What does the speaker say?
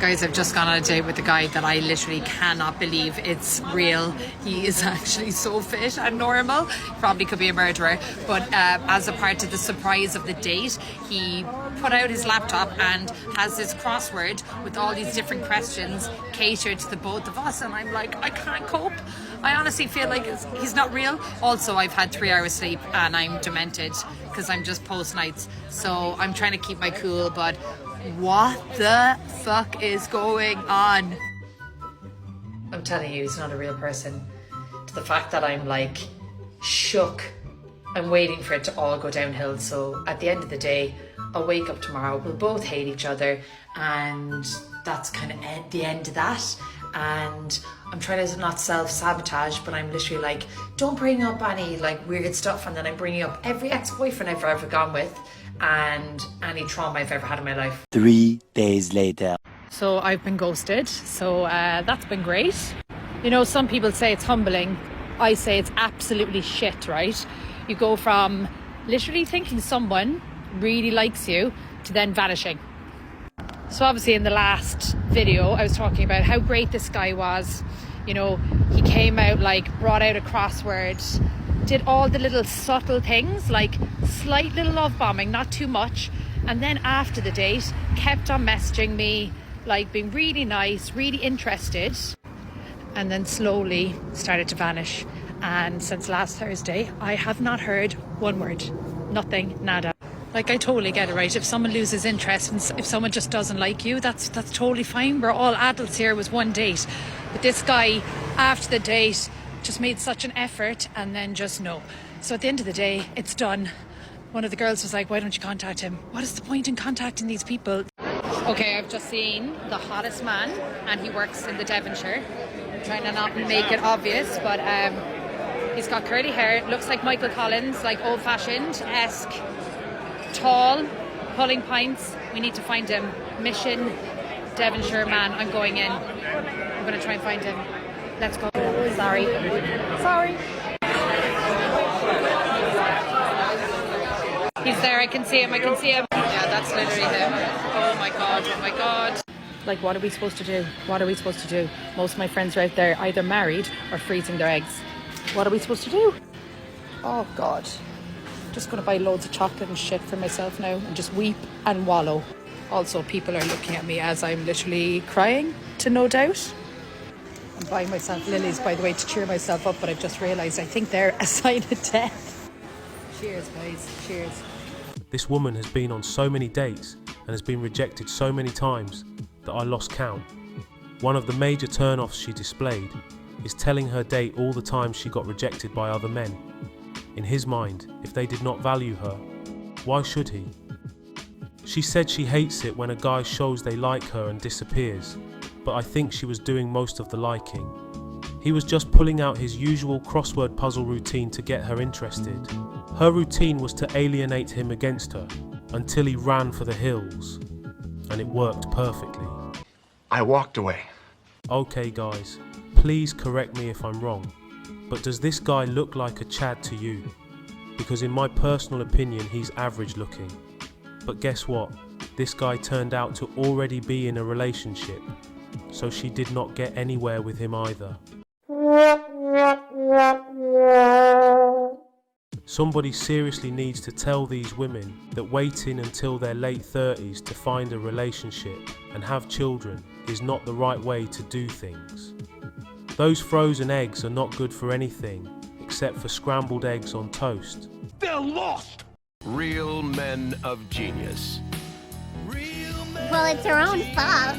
Guys, I've just gone on a date with a guy that I literally cannot believe it's real. He is actually so fit and normal. Probably could be a murderer. But as a part of the surprise of the date, he put out his laptop and has this crossword with all these different questions catered to the both of us. And I'm like, I can't cope. I honestly feel like he's not real. Also, I've had 3 hours sleep and I'm demented because I'm just post nights. So I'm trying to keep my cool, but what the fuck is going on? I'm telling you, he's not a real person. To the fact that I'm like shook. I'm waiting for it to all go downhill. So at the end of the day, I'll wake up tomorrow. We'll both hate each other, and that's kind of the end of that. And I'm trying to not self-sabotage, but I'm literally like, don't bring up any like weird stuff. And then I'm bringing up every ex-boyfriend I've ever gone with and any trauma I've ever had in my life. 3 days later. So I've been ghosted. So that's been great. You know, some people say it's humbling. I say it's absolutely shit, right? You go from literally thinking someone really likes you to then vanishing. So obviously in the last video, I was talking about how great this guy was. You know, he came out, like, brought out a crossword, did all the little subtle things, like slight little love bombing, not too much. And then after the date, kept on messaging me, like being really nice, really interested. And then slowly started to vanish. And since last Thursday, I have not heard one word. Nothing, nada. Like, I totally get it, right? If someone loses interest and if someone just doesn't like you, that's totally fine. We're all adults here. It was one date. But this guy, after the date, just made such an effort and then just no. So at the end of the day, it's done. One of the girls was like, why don't you contact him? What is the point in contacting these people? Okay, I've just seen the hottest man and he works in the Devonshire. I'm trying to not make it obvious, but he's got curly hair, looks like Michael Collins, like old-fashioned-esque, tall, pulling pints. We need to find him. Mission Devonshire man. I'm going in. I'm going to try and find him. Let's go. Sorry. He's there. I can see him. Yeah, that's literally him. Oh my god. Like, what are we supposed to do? Most of my friends are out there either married or freezing their eggs. What are we supposed to do? Oh god. Just gonna buy loads of chocolate and shit for myself now and just weep and wallow. Also, people are looking at me as I'm literally crying, to no doubt. I'm buying myself lilies, by the way, to cheer myself up, but I've just realised I think they're a sign of death. Cheers, guys. Cheers. This woman has been on so many dates and has been rejected so many times that I lost count. One of the major turn-offs she displayed is telling her date all the times she got rejected by other men. In his mind, if they did not value her, why should he? She said she hates it when a guy shows they like her and disappears, but I think she was doing most of the liking. He was just pulling out his usual crossword puzzle routine to get her interested. Her routine was to alienate him against her until he ran for the hills, and it worked perfectly. I walked away. Okay guys, please correct me if I'm wrong, but does this guy look like a Chad to you? Because in my personal opinion, he's average looking. But guess what? This guy turned out to already be in a relationship, so she did not get anywhere with him either. Somebody seriously needs to tell these women that waiting until their late 30s to find a relationship and have children is not the right way to do things. Those frozen eggs are not good for anything except for scrambled eggs on toast. They're lost! Real men of genius. Well, it's her own fault.